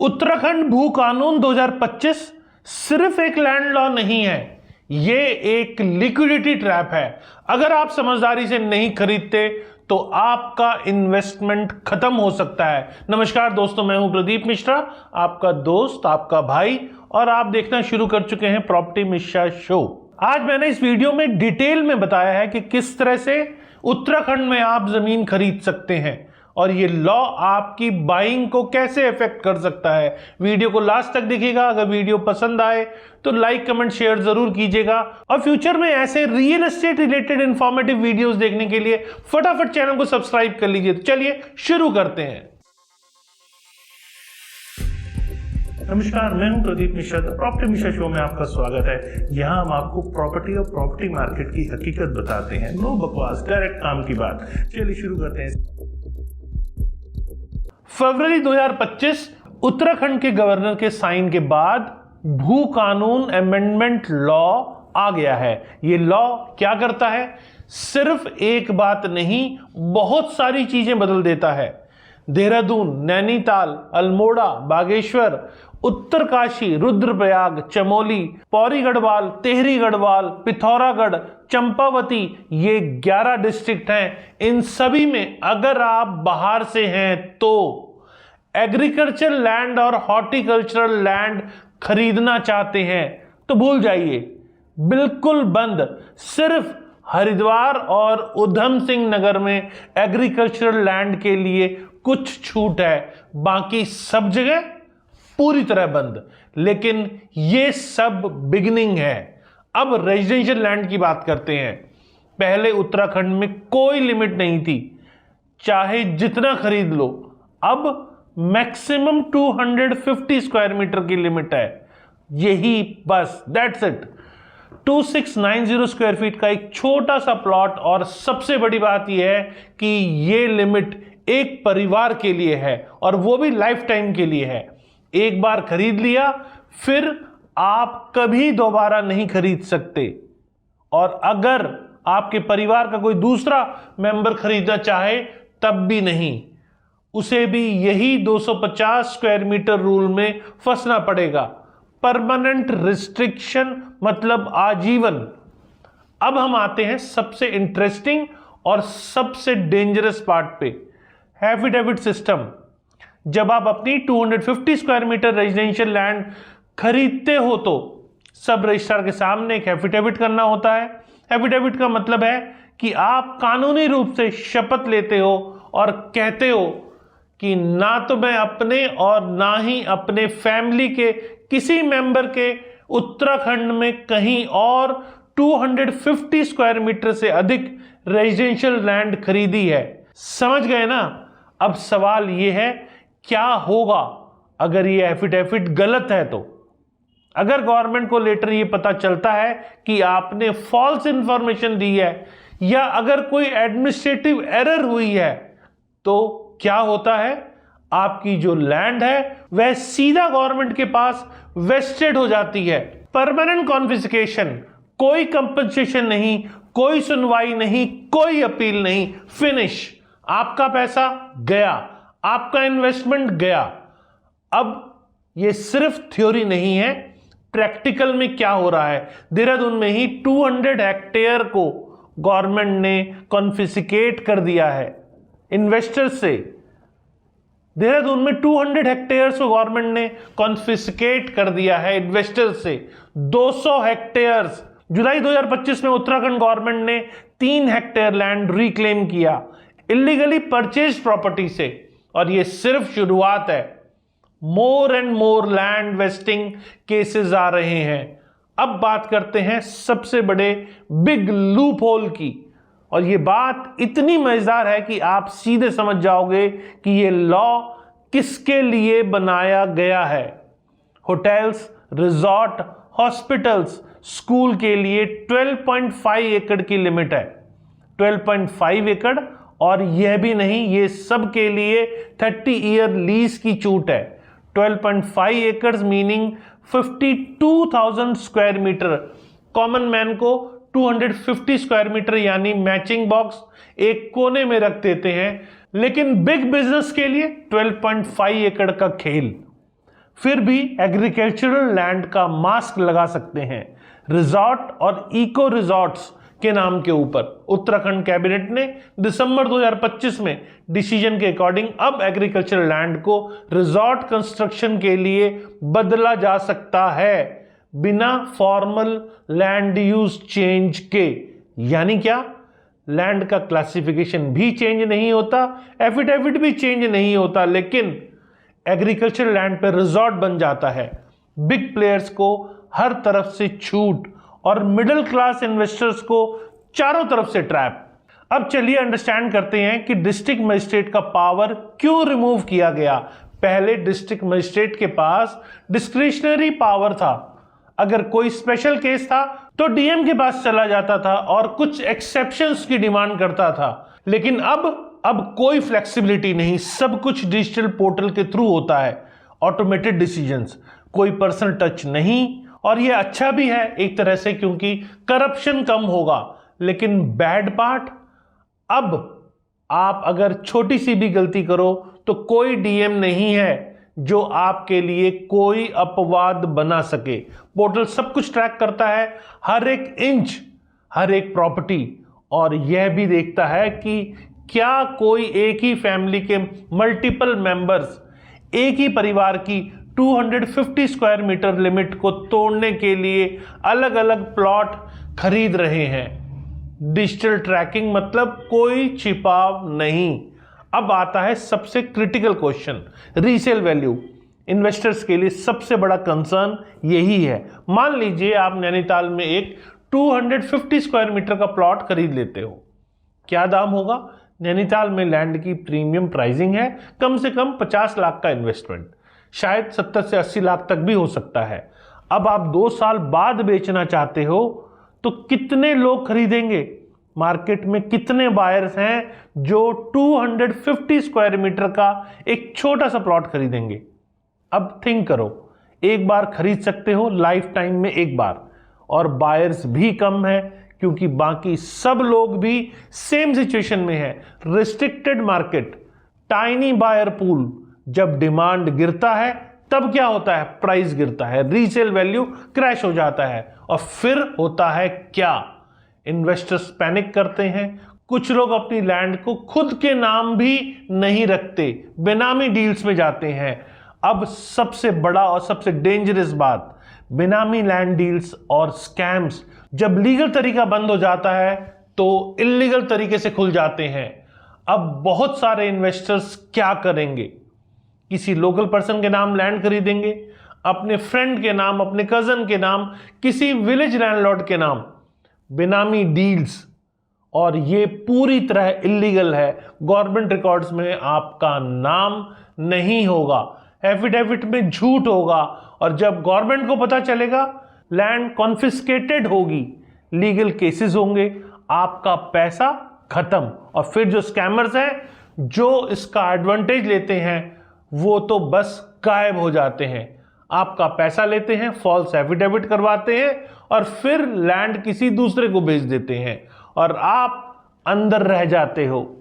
उत्तराखंड भू कानून 2025 सिर्फ एक लैंड लॉ नहीं है, ये एक लिक्विडिटी ट्रैप है। अगर आप समझदारी से नहीं खरीदते तो आपका इन्वेस्टमेंट खत्म हो सकता है। नमस्कार दोस्तों, मैं हूं प्रदीप मिश्रा, आपका दोस्त, आपका भाई, और आप देखना शुरू कर चुके हैं प्रॉपर्टी मिश्रा शो। आज मैंने इस वीडियो में डिटेल में बताया है कि किस तरह से उत्तराखंड में आप जमीन खरीद सकते हैं और ये लॉ आपकी बाइंग को कैसे इफेक्ट कर सकता है। वीडियो को लास्ट तक देखिएगा। अगर वीडियो पसंद आए तो लाइक, कमेंट, शेयर जरूर कीजिएगा और फ्यूचर में ऐसे real estate related informative videos देखने के लिए फटाफट चैनल को सब्सक्राइब कर लीजिए। तो चलिए शुरू करते हैं। नमस्कार, मैं हूं प्रदीप मिश्रा। प्रॉपर्टी मिश्रा शो में आपका स्वागत है। यहां हम आपको प्रॉपर्टी और प्रॉपर्टी मार्केट की हकीकत बताते हैं। नो बकवास, डायरेक्ट काम की बात। चलिए शुरू करते हैं। फरवरी 2025 उत्तराखंड के गवर्नर के साइन के बाद भू कानून अमेंडमेंट लॉ आ गया है। यह लॉ क्या करता है? सिर्फ एक बात नहीं, बहुत सारी चीजें बदल देता है। देहरादून, नैनीताल, अल्मोड़ा, बागेश्वर, उत्तरकाशी, रुद्रप्रयाग, चमोली, पौड़ी गढ़वाल, टेहरी गढ़वाल, पिथौरागढ़, चंपावती, ये 11 डिस्ट्रिक्ट हैं। इन सभी में अगर आप बाहर से हैं तो एग्रीकल्चर लैंड और हॉर्टिकल्चरल लैंड खरीदना चाहते हैं तो भूल जाइए, बिल्कुल बंद। सिर्फ हरिद्वार और उधम सिंह नगर में एग्रीकल्चरल लैंड के लिए कुछ छूट है, बाकी सब जगह पूरी तरह बंद। लेकिन ये सब बिगिनिंग है। अब रेजिडेंशियल लैंड की बात करते हैं। पहले उत्तराखंड में कोई लिमिट नहीं थी, चाहे जितना खरीद लो। अब मैक्सिमम 250 स्क्वायर मीटर की लिमिट है, यही बस, दैट्स इट। 2690 स्क्वायर फीट का एक छोटा सा प्लॉट, और सबसे बड़ी बात यह है कि यह लिमिट एक परिवार के लिए है और वो भी लाइफ टाइम के लिए है। एक बार खरीद लिया फिर आप कभी दोबारा नहीं खरीद सकते, और अगर आपके परिवार का कोई दूसरा मेंबर खरीदना चाहे तब भी नहीं, उसे भी यही 250 स्क्वायर मीटर रूल में फंसना पड़ेगा। परमानेंट रिस्ट्रिक्शन मतलब आजीवन। अब हम आते हैं सबसे इंटरेस्टिंग और सबसे डेंजरस पार्ट पे, एफिडेविट सिस्टम। जब आप अपनी 250 स्क्वायर मीटर रेजिडेंशियल लैंड खरीदते हो तो सब रजिस्ट्रार के सामने एक एफिडेविट करना होता है। एफिडेविट का मतलब है कि आप कानूनी रूप से शपथ लेते हो और कहते हो कि ना तो मैं अपने और ना ही अपने फैमिली के किसी मेंबर के उत्तराखंड में कहीं और 250 स्क्वायर मीटर से अधिक रेजिडेंशियल लैंड खरीदी है। समझ गए ना? अब सवाल यह है, क्या होगा अगर ये एफिडेविट गलत है? तो अगर गवर्नमेंट को लेटर ये पता चलता है कि आपने फॉल्स इंफॉर्मेशन दी है या अगर कोई एडमिनिस्ट्रेटिव एरर हुई है, तो क्या होता है? आपकी जो लैंड है वह सीधा गवर्नमेंट के पास वेस्टेड हो जाती है। परमानेंट कॉन्फिस्केशन, कोई कंपनसेशन नहीं, कोई सुनवाई नहीं, कोई अपील नहीं, फिनिश। आपका पैसा गया, आपका इन्वेस्टमेंट गया। अब यह सिर्फ थ्योरी नहीं है, प्रैक्टिकल में क्या हो रहा है? देहरादून में ही 200 हेक्टेयर को गवर्नमेंट ने कॉन्फिस्केट कर दिया है इन्वेस्टर से। देहरादून में 200 हेक्टेयर्स को गवर्नमेंट ने कॉन्फिस्केट कर दिया है इन्वेस्टर से। 200 हेक्टेयर्स। जुलाई 2025 में उत्तराखंड गवर्नमेंट ने 3 हेक्टेयर लैंड रिक्लेम किया इलीगली परचेज प्रॉपर्टी से, और यह सिर्फ शुरुआत है। More and more land wasting cases आ रहे हैं। अब बात करते हैं सबसे बड़े बिग लूप होल की, और यह बात इतनी मजेदार है कि आप सीधे समझ जाओगे कि यह लॉ किसके लिए बनाया गया है। होटल्स, रिजॉर्ट, हॉस्पिटल्स, स्कूल के लिए 12.5 एकड़ की लिमिट है। 12.5 एकड़, और यह भी नहीं, यह सब के लिए 30 ईयर लीज की छूट है। 12.5 एकड़ meaning 52,000 square metre. Common man को 250 स्क्वायर मीटर यानी मैचिंग बॉक्स एक कोने में रख देते हैं, लेकिन बिग बिजनेस के लिए 12.5 एकड़ का खेल। फिर भी एग्रीकल्चरल लैंड का मास्क लगा सकते हैं रिजॉर्ट और इको रिजॉर्ट्स के नाम के ऊपर। उत्तराखंड कैबिनेट ने दिसंबर 2025 में डिसीजन के अकॉर्डिंग अब एग्रीकल्चरल लैंड को रिजॉर्ट कंस्ट्रक्शन के लिए बदला जा सकता है बिना फॉर्मल लैंड यूज चेंज के। यानी क्या? लैंड का क्लासिफिकेशन भी चेंज नहीं होता, एफिडेविट भी चेंज नहीं होता, लेकिन एग्रीकल्चर लैंड पे रिजॉर्ट बन जाता है। बिग प्लेयर्स को हर तरफ से छूट और मिडिल क्लास इन्वेस्टर्स को चारों तरफ से ट्रैप। अब चलिए अंडरस्टैंड करते हैं कि डिस्ट्रिक्ट मजिस्ट्रेट का पावर क्यों रिमूव किया गया। पहले डिस्ट्रिक्ट मजिस्ट्रेट के पास डिस्क्रिशनरी पावर था। अगर कोई स्पेशल केस था तो डीएम के पास चला जाता था और कुछ एक्सेप्शंस की डिमांड करता था। लेकिन अब कोई फ्लेक्सिबिलिटी नहीं, सब कुछ डिजिटल पोर्टल के थ्रू होता है। ऑटोमेटेड डिसीजंस, कोई पर्सनल टच नहीं। और ये अच्छा भी है एक तरह से, क्योंकि करप्शन कम होगा। लेकिन बैड पार्ट, अब आप अगर छोटी सी भी गलती करो तो कोई डीएम नहीं है जो आपके लिए कोई अपवाद बना सके। पोर्टल सब कुछ ट्रैक करता है, हर एक इंच, हर एक प्रॉपर्टी, और यह भी देखता है कि क्या कोई एक ही फैमिली के मल्टीपल मेंबर्स एक ही परिवार की 250 स्क्वायर मीटर लिमिट को तोड़ने के लिए अलग अलग प्लॉट खरीद रहे हैं। डिजिटल ट्रैकिंग मतलब कोई छिपाव नहीं। अब आता है सबसे critical question, resale value. Investors के लिए सबसे बड़ा कंसर्न यही है। मान लीजिए आप नैनीताल में एक 250 स्क्वायर मीटर का प्लॉट खरीद लेते हो, क्या दाम होगा? नैनीताल में लैंड की प्रीमियम प्राइसिंग है, कम से कम 50 लाख का इन्वेस्टमेंट, शायद 70 से 80 लाख तक भी हो सकता है। अब आप 2 साल बाद बेचना चाहते हो तो कितने लोग खरीदेंगे? मार्केट में कितने बायर्स हैं जो 250 स्क्वायर मीटर का एक छोटा सा प्लॉट खरीदेंगे? अब थिंक करो, एक बार खरीद सकते हो लाइफ टाइम में एक बार, और बायर्स भी कम है क्योंकि बाकी सब लोग भी सेम सिचुएशन में है। Restricted market, tiny buyer pool. जब डिमांड गिरता है तब क्या होता है? प्राइस गिरता है, रीसेल वैल्यू क्रैश हो जाता है, और फिर होता है क्या? इन्वेस्टर्स पैनिक करते हैं। कुछ लोग अपनी लैंड को खुद के नाम भी नहीं रखते, बेनामी डील्स में जाते हैं। अब सबसे बड़ा और सबसे डेंजरस बात, बेनामी लैंड डील्स और स्कैम्स। जब लीगल तरीका बंद हो जाता है तो इल्लीगल तरीके से खुल जाते हैं। अब बहुत सारे इन्वेस्टर्स क्या करेंगे? किसी लोकल पर्सन के नाम लैंड खरीदेंगे, अपने फ्रेंड के नाम, अपने कजन के नाम, किसी विलेज लैंडलॉर्ड के नाम। बेनामी डील्स, और ये पूरी तरह इल्लीगल है। गवर्नमेंट रिकॉर्ड्स में आपका नाम नहीं होगा, एफिडेविट में झूठ होगा, और जब गवर्नमेंट को पता चलेगा लैंड कॉन्फिस्केटेड होगी, लीगल केसेस होंगे, आपका पैसा खत्म। और फिर जो स्कैमर्स हैं जो इसका एडवांटेज लेते हैं वो तो बस गायब हो जाते हैं। आपका पैसा लेते हैं, फॉल्स एफिडेविट करवाते हैं, और फिर लैंड किसी दूसरे को बेच देते हैं और आप अंदर रह जाते हो।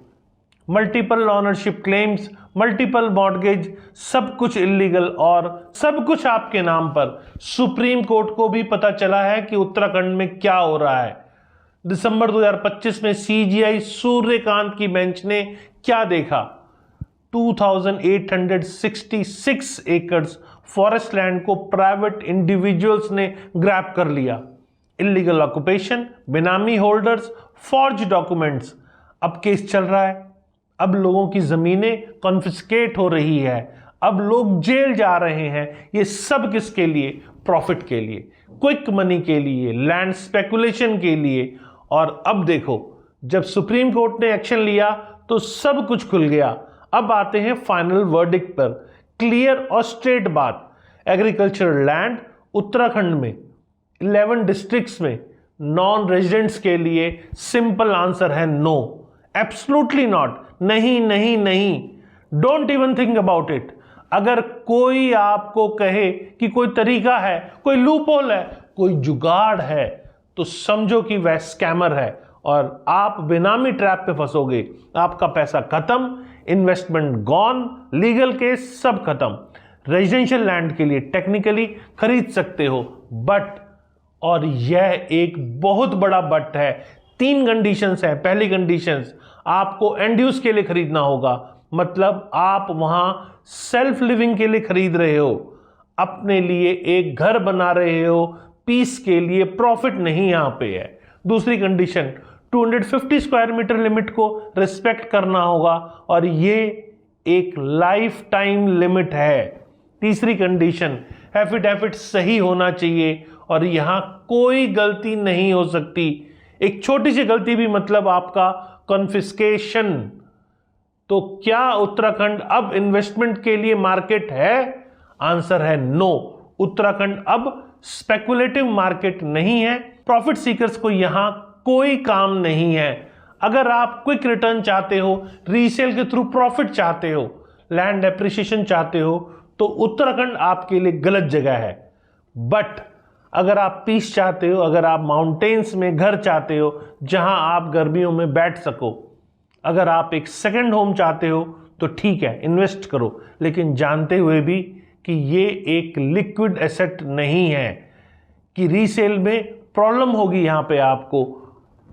Multiple ownership claims, multiple mortgage, सब कुछ इल्लीगल और सब कुछ आपके नाम पर। सुप्रीम कोर्ट को भी पता चला है कि उत्तराखंड में क्या हो रहा है। दिसंबर 2025 में सीजीआई सूर्यकांत की बेंच ने क्या देखा? 2866 एकड़्स फॉरेस्ट लैंड को प्राइवेट इंडिविजुअल्स ने ग्रैब कर लिया। इलीगल ऑक्यूपेशन, बेनामी होल्डर्स, फॉर्ज डॉक्यूमेंट्स। अब केस चल रहा है, अब लोगों की जमीनें कॉन्फिस्केट हो रही है, अब लोग जेल जा रहे हैं। ये सब किसके लिए? प्रॉफिट के लिए, क्विक मनी के लिए, लैंड स्पेकुलेशन के लिए। और अब देखो, जब सुप्रीम कोर्ट ने एक्शन लिया तो सब कुछ खुल गया। अब आते हैं फाइनल वर्डिक्ट पर। क्लियर और स्ट्रेट बात, एग्रीकल्चरल लैंड उत्तराखंड में 11 डिस्ट्रिक्ट्स में नॉन रेजिडेंट्स के लिए सिंपल आंसर है नो, एब्सोल्युटली नॉट, नहीं नहीं नहीं, don't even think about it. अगर कोई आपको कहे कि कोई तरीका है, कोई लूपहोल है, कोई जुगाड़ है, तो समझो कि वह स्कैमर है और आप बेनामी ट्रैप पे फंसोगे। आपका पैसा खत्म, इन्वेस्टमेंट गॉन, लीगल केस सब खत्म। रेजिडेंशियल लैंड के लिए टेक्निकली खरीद सकते हो, बट, और यह एक बहुत बड़ा बट है, 3 कंडीशंस हैं। पहली कंडीशंस, आपको एंड यूज के लिए खरीदना होगा, मतलब आप वहां सेल्फ लिविंग के लिए खरीद रहे हो, अपने लिए एक घर बना रहे हो, पीस के लिए, प्रॉफिट नहीं यहां पे है। दूसरी कंडीशन, 250 स्क्वायर मीटर लिमिट को रिस्पेक्ट करना होगा और ये एक लाइफ टाइम लिमिट है। तीसरी कंडीशन, एफिडेविट सही होना चाहिए और यहां कोई गलती नहीं हो सकती। एक छोटी सी गलती भी मतलब आपका कॉन्फिस्केशन। तो क्या उत्तराखंड अब इन्वेस्टमेंट के लिए मार्केट है? आंसर है नो। उत्तराखंड अब स्पेकुलेटिव मार्केट नहीं है। प्रॉफिट सीकर्स को यहां कोई काम नहीं है। अगर आप क्विक रिटर्न चाहते हो, रीसेल के थ्रू प्रॉफिट चाहते हो, लैंड एप्रिसिएशन चाहते हो, तो उत्तराखंड आपके लिए गलत जगह है। बट अगर आप पीस चाहते हो, अगर आप माउंटेन्स में घर चाहते हो जहां आप गर्मियों में बैठ सको, अगर आप एक सेकंड होम चाहते हो, तो ठीक है, इन्वेस्ट करो, लेकिन जानते हुए भी कि ये एक लिक्विड एसेट नहीं है, कि रीसेल में प्रॉब्लम होगी, यहां पे आपको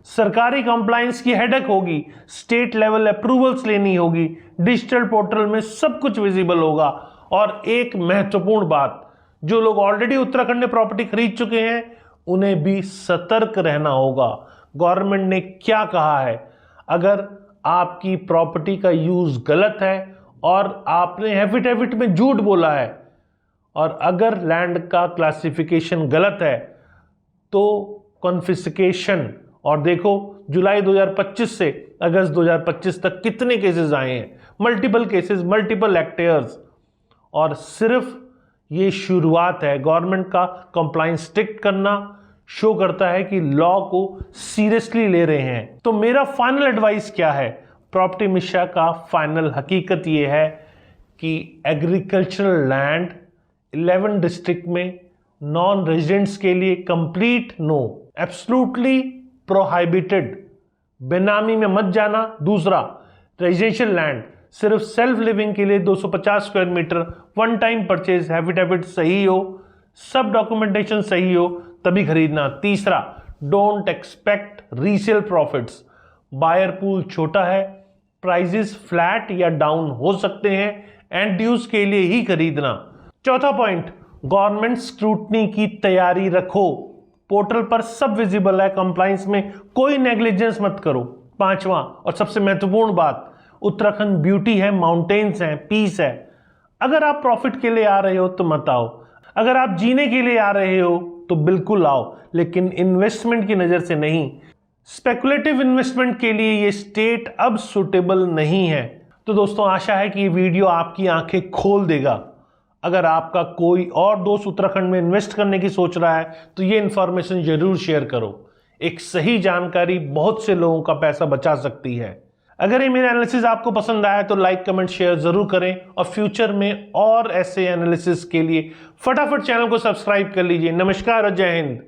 सरकारी कंप्लायंस की हेडेक होगी, स्टेट लेवल अप्रूवल्स लेनी होगी, डिजिटल पोर्टल में सब कुछ विजिबल होगा। और एक महत्वपूर्ण बात, जो लोग ऑलरेडी उत्तराखंड में प्रॉपर्टी खरीद चुके हैं उन्हें भी सतर्क रहना होगा। गवर्नमेंट ने क्या कहा है, अगर आपकी प्रॉपर्टी का यूज गलत है और आपने एफिडेविट में झूठ बोला है और अगर लैंड का क्लासिफिकेशन गलत है तो कॉन्फिस्केशन। और देखो जुलाई 2025 से अगस्त 2025 तक कितने केसेस आए हैं, मल्टीपल केसेस, मल्टीपल एक्टर्स। और सिर्फ ये शुरुआत है। गवर्नमेंट का कंप्लायंस स्ट्रिक्ट करना शो करता है कि लॉ को सीरियसली ले रहे हैं। तो मेरा फाइनल एडवाइस क्या है? प्रॉपर्टी मिश्रा का फाइनल हकीकत ये है कि एग्रीकल्चरल लैंड 11 डिस्ट्रिक्ट में नॉन रेजिडेंट्स के लिए कंप्लीट नो, एब्सोल्युटली प्रोहाइबिटेड, बेनामी में मत जाना। दूसरा, रेजिडेंशियल लैंड सिर्फ सेल्फ लिविंग के लिए 250 square metre, one time purchase, affidavit सही हो, सब डॉक्यूमेंटेशन सही हो तभी खरीदना। तीसरा, don't expect resale profits, buyer pool छोटा है, प्राइजेस फ्लैट या डाउन हो सकते हैं, एंड यूज के लिए ही खरीदना। चौथा पॉइंट, गवर्नमेंट स्क्रूटनी की तैयारी रखो, पोर्टल पर सब विजिबल है, कंप्लायंस में कोई नेग्लिजेंस मत करो। पांचवा और सबसे महत्वपूर्ण बात, उत्तराखंड ब्यूटी है, माउंटेन्स हैं, पीस है। अगर आप प्रॉफिट के लिए आ रहे हो तो मत आओ, अगर आप जीने के लिए आ रहे हो तो बिल्कुल आओ, लेकिन इन्वेस्टमेंट की नजर से नहीं। स्पेकुलेटिव इन्वेस्टमेंट के लिए ये स्टेट अब सुटेबल नहीं है। तो दोस्तों, आशा है कि ये वीडियो आपकी आंखें खोल देगा। अगर आपका कोई और दोस्त उत्तराखंड में इन्वेस्ट करने की सोच रहा है तो ये इंफॉर्मेशन जरूर शेयर करो। एक सही जानकारी बहुत से लोगों का पैसा बचा सकती है। अगर ये मेरा एनालिसिस आपको पसंद आया तो लाइक, कमेंट, शेयर जरूर करें और फ्यूचर में और ऐसे एनालिसिस के लिए फटाफट चैनल को सब्सक्राइब कर लीजिए। नमस्कार और जय हिंद।